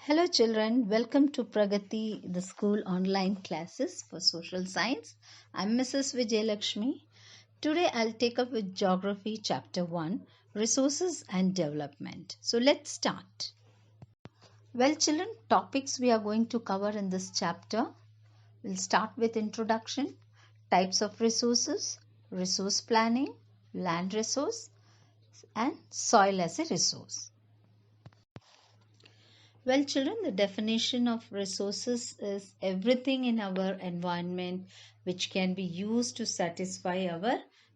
Hello children, welcome to Pragati, the school online classes for social science. I'm Mrs. Vijayalakshmi. Today I'll take up with Geography Chapter 1, Resources and Development. So let's start. Well children, topics we are going to cover in this chapter. We'll start with introduction, types of resources, resource planning, land resource, and soil as a resource. Well, children, the definition of resources is everything in our environment which can be used to satisfy our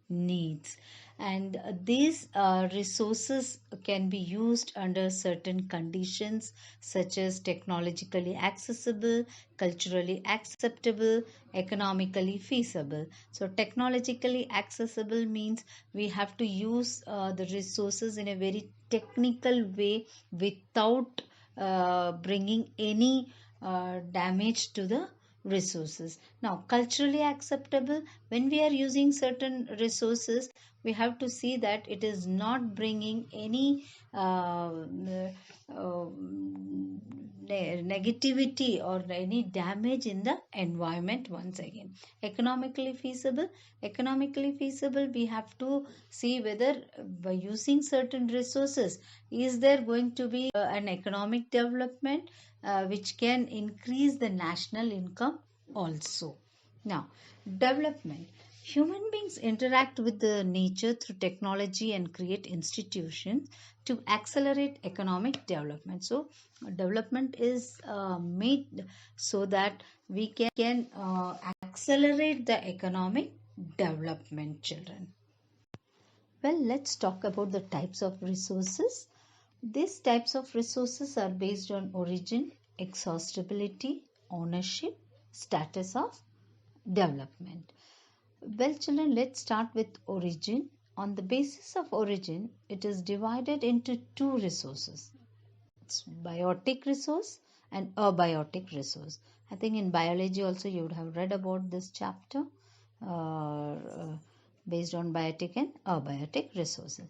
needs. And these resources can be used under certain conditions such as technologically accessible, culturally acceptable, economically feasible. So, technologically accessible means we have to use the resources in a very technical way without bringing any damage to the resources. Now, culturally acceptable, when we are using certain resources, we have to see that it is not bringing any negativity or any damage in the environment. Once again, economically feasible, we have to see whether by using certain resources, is there going to be an economic development which can increase the national income also. Now, development. Human beings interact with the nature through technology and create institutions to accelerate economic development. So, development is made so that we can accelerate the economic development, children. Well, let's talk about the types of resources. These types of resources are based on origin, exhaustibility, ownership, status of development. Well, children, let's start with origin. On the basis of origin, it is divided into two resources. It's biotic resource and abiotic resource. I think in biology also you would have read about this chapter based on biotic and abiotic resources.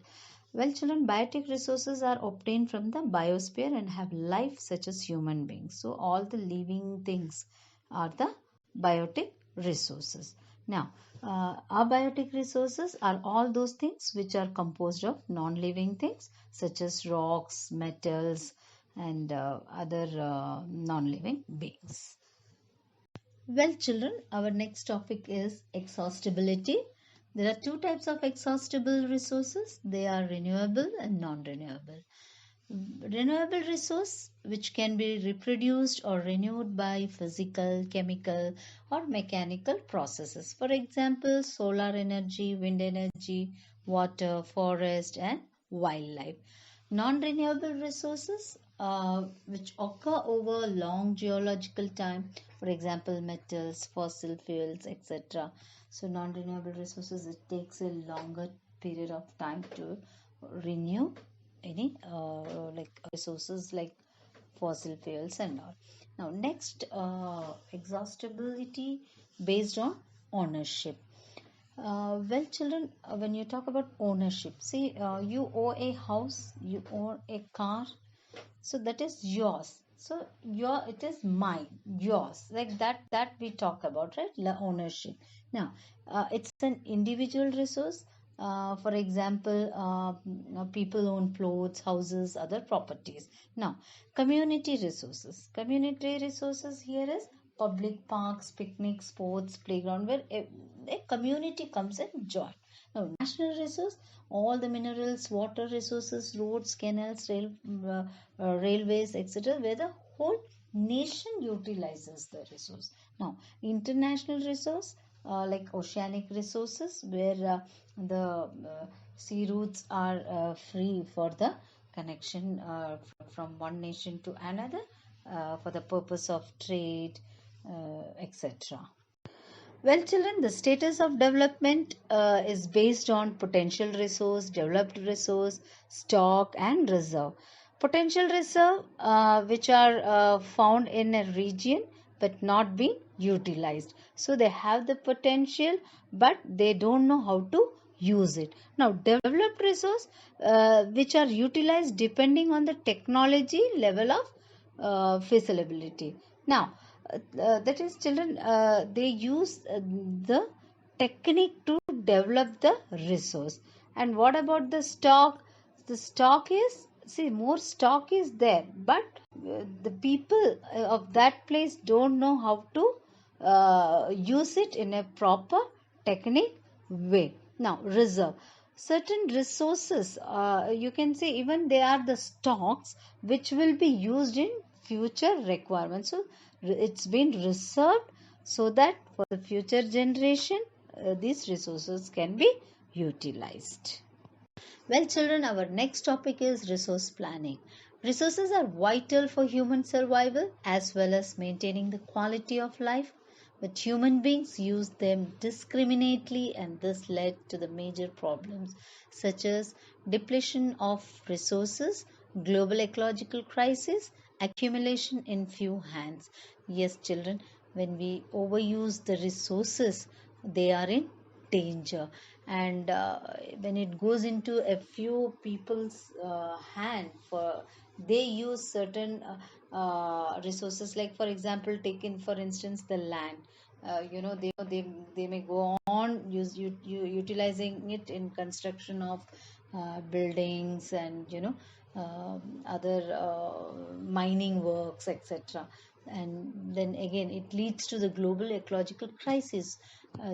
Well, children, biotic resources are obtained from the biosphere and have life such as human beings. So, all the living things are the biotic resources. Now, abiotic resources are all those things which are composed of non-living things such as rocks, metals, and other non-living beings. Well, children, our next topic is exhaustibility. There are two types of exhaustible resources. They are renewable and non-renewable. Renewable resource which can be reproduced or renewed by physical, chemical or mechanical processes. For example, solar energy, wind energy, water, forest and wildlife. Non-renewable resources which occur over long geological time, for example, metals, fossil fuels, etc. So, non-renewable resources, it takes a longer period of time to renew any like resources like fossil fuels and all. Now, next, exhaustibility based on ownership. Well, children, when you talk about ownership, see, you own a house, you own a car, so that is yours. So it is mine, yours, like that we talk about, right? Ownership. Now, it's an individual resource. For example, people own plots, houses, other properties. Now, community resources. Community resources here is public parks, picnic sports, playground, where a community comes and join. Now, national resource, all the minerals, water resources, roads, canals, railways, etc., where the whole nation utilizes the resource. Now, international resource, like oceanic resources, where the sea routes are free for the connection from one nation to another for the purpose of trade, etc. Well, children, the status of development is based on potential resource, developed resource, stock, and reserve. Potential reserve, which are found in a region but not being utilized. So they have the potential, but they don't know how to use it. Now, developed resource, which are utilized depending on the technology level of feasibility. Now, that is, children, they use the technique to develop the resource. And what about the stock? The stock is, see, more stock is there, but the people of that place don't know how to use it in a proper technique way. Now, reserve. Certain resources, you can say, even they are the stocks which will be used in future requirements. So it's been reserved so that for the future generation these resources can be utilized. Well, children, our next topic is resource planning. Resources are vital for human survival as well as maintaining the quality of life, but human beings use them discriminately, and this led to the major problems such as depletion of resources, global ecological crisis, accumulation in few hands. Yes, children, when we overuse the resources, they are in danger, and when it goes into a few people's hand, for they use certain resources, like for example, taken for instance the land. They may go on utilizing it in construction of buildings, and other mining works, etc. And then again it leads to the global ecological crisis.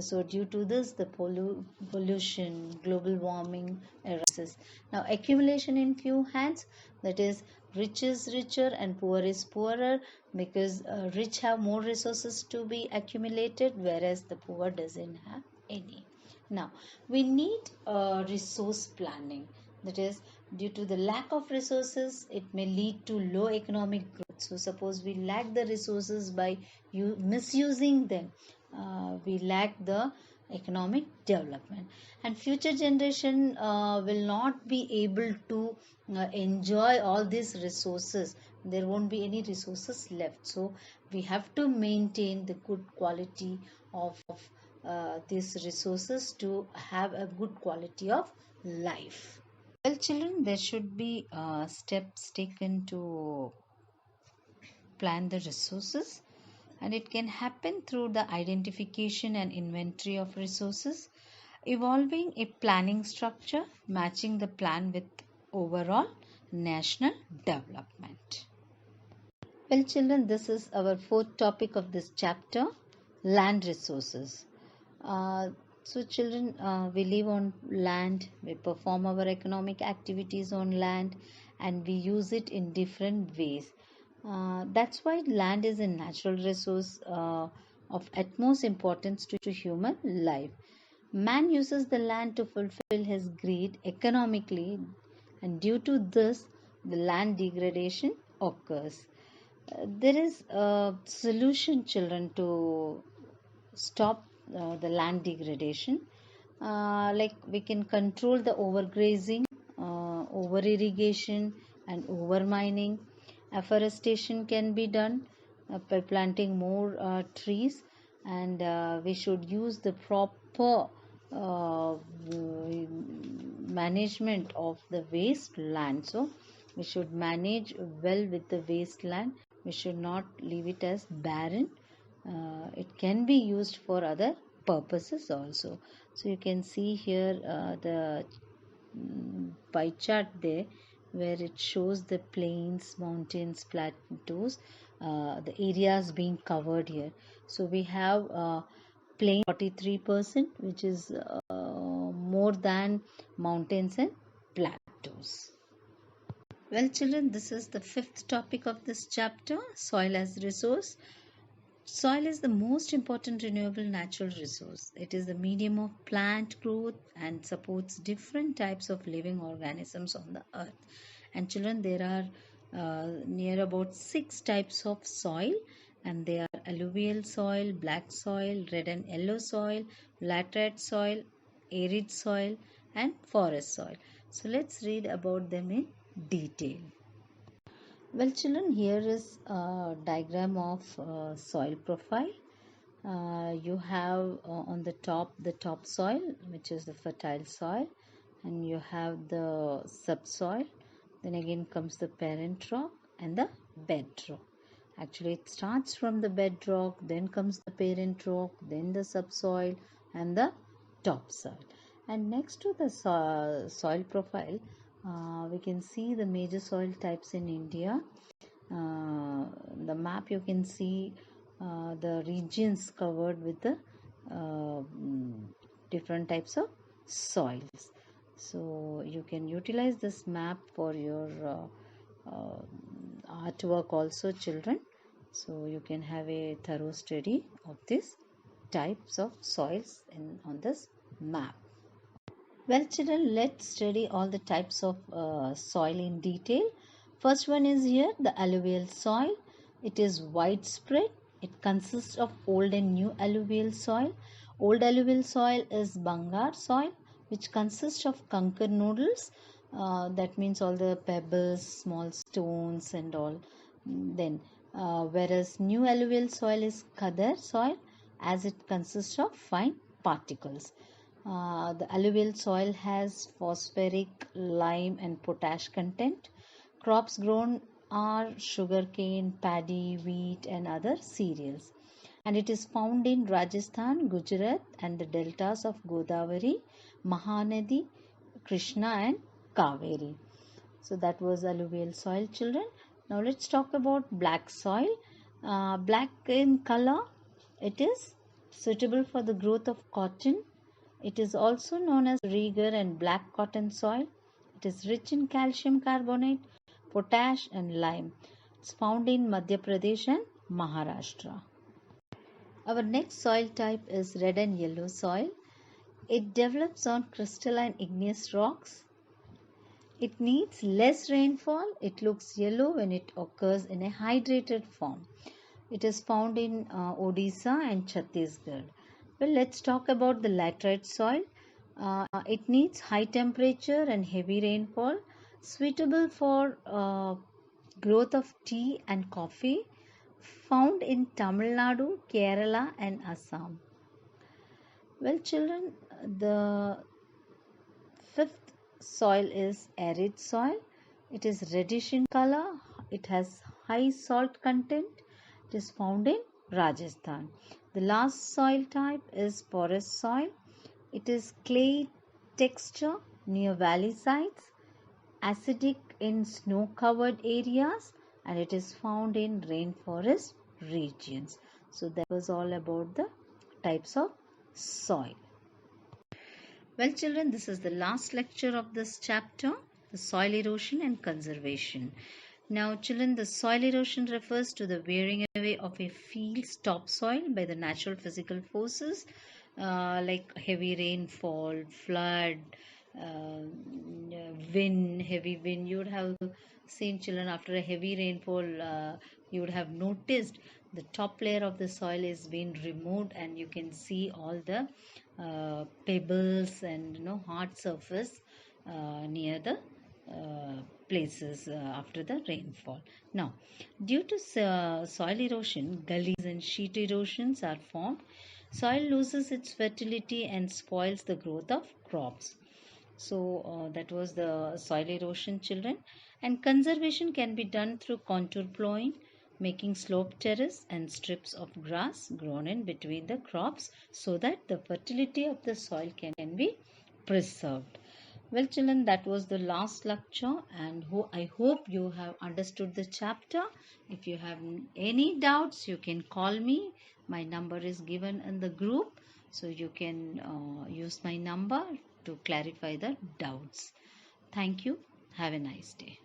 So due to this, the pollution, global warming arises. Now, accumulation in few hands, that is, rich is richer and poor is poorer, because rich have more resources to be accumulated, whereas the poor doesn't have any. Now, we need resource planning. That is, due to the lack of resources, it may lead to low economic growth. So, suppose we lack the resources by misusing them, we lack the economic development, and future generation will not be able to enjoy all these resources. There won't be any resources left. So, we have to maintain the good quality of these resources to have a good quality of life. Well, children, there should be steps taken to plan the resources, and it can happen through the identification and inventory of resources, evolving a planning structure, matching the plan with overall national development. Well, children, this is our fourth topic of this chapter, land resources. So, children, we live on land, we perform our economic activities on land, and we use it in different ways. That's why land is a natural resource of utmost importance to human life. Man uses the land to fulfill his greed economically, and due to this, the land degradation occurs. There is a solution, children, to stop the land degradation. Like we can control the overgrazing, over irrigation, and over mining. Afforestation can be done by planting more trees, and we should use the proper management of the wasteland. So we should manage well with the wasteland. We should not leave it as barren. It can be used for other purposes also. So you can see here the pie chart there, where it shows the plains, mountains, plateaus, the areas being covered here. So we have plain 43%, which is more than mountains and plateaus. Well, children, this is the fifth topic of this chapter, soil as resource. Soil is the most important renewable natural resource. It is the medium of plant growth and supports different types of living organisms on the earth. And children, there are near about 6 types of soil, and they are alluvial soil, black soil, red and yellow soil, laterite soil, arid soil, and forest soil. So let's read about them in detail. Well, children, here is a diagram of soil profile. You have on the top soil, which is the fertile soil, and you have the subsoil. Then again comes the parent rock and the bedrock. Actually, it starts from the bedrock, then comes the parent rock, then the subsoil and the topsoil. And next to the soil profile, we can see the major soil types in India. The map you can see the regions covered with the different types of soils. So you can utilize this map for your artwork also, children. So you can have a thorough study of these types of soils on this map. Well, children, let's study all the types of soil in detail. First one is here, the alluvial soil. It is widespread. It consists of old and new alluvial soil. Old alluvial soil is Bangar soil, which consists of conker noodles. That means all the pebbles, small stones and all. Then, whereas new alluvial soil is Khadar soil, as it consists of fine particles. The alluvial soil has phosphoric, lime and potash content. Crops grown are sugarcane, paddy, wheat and other cereals. And it is found in Rajasthan, Gujarat and the deltas of Godavari, Mahanadi, Krishna and Kaveri. So that was alluvial soil, children. Now let's talk about black soil. Black in color, it is suitable for the growth of cotton. It is also known as Reger and black cotton soil. It is rich in calcium carbonate, potash and lime. It's found in Madhya Pradesh and Maharashtra. Our next soil type is red and yellow soil. It develops on crystalline igneous rocks. It needs less rainfall. It looks yellow when it occurs in a hydrated form. It is found in Odisha and Chhattisgarh. Well, let's talk about the laterite soil. It needs high temperature and heavy rainfall, suitable for growth of tea and coffee, found in Tamil Nadu, Kerala and Assam. Well, children, the fifth soil is arid soil. It is reddish in color. It has high salt content. It is found in Rajasthan. The last soil type is porous soil. It is clay texture near valley sides, acidic in snow-covered areas, and it is found in rainforest regions. So that was all about the types of soil. Well, children, this is the last lecture of this chapter, the soil erosion and conservation. Now, children, the soil erosion refers to the wearing away of a field's topsoil by the natural physical forces like heavy rainfall, flood, wind, heavy wind. You would have seen, children, after a heavy rainfall, you would have noticed the top layer of the soil is being removed and you can see all the pebbles and hard surface near the places after the rainfall. Now, due to soil erosion, gullies and sheet erosions are formed. Soil loses its fertility and spoils the growth of crops. So that was the soil erosion, children. And conservation can be done through contour plowing, making slope terrace and strips of grass grown in between the crops so that the fertility of the soil can be preserved. Well, children, that was the last lecture and I hope you have understood the chapter. If you have any doubts, you can call me. My number is given in the group, so you can use my number to clarify the doubts. Thank you. Have a nice day.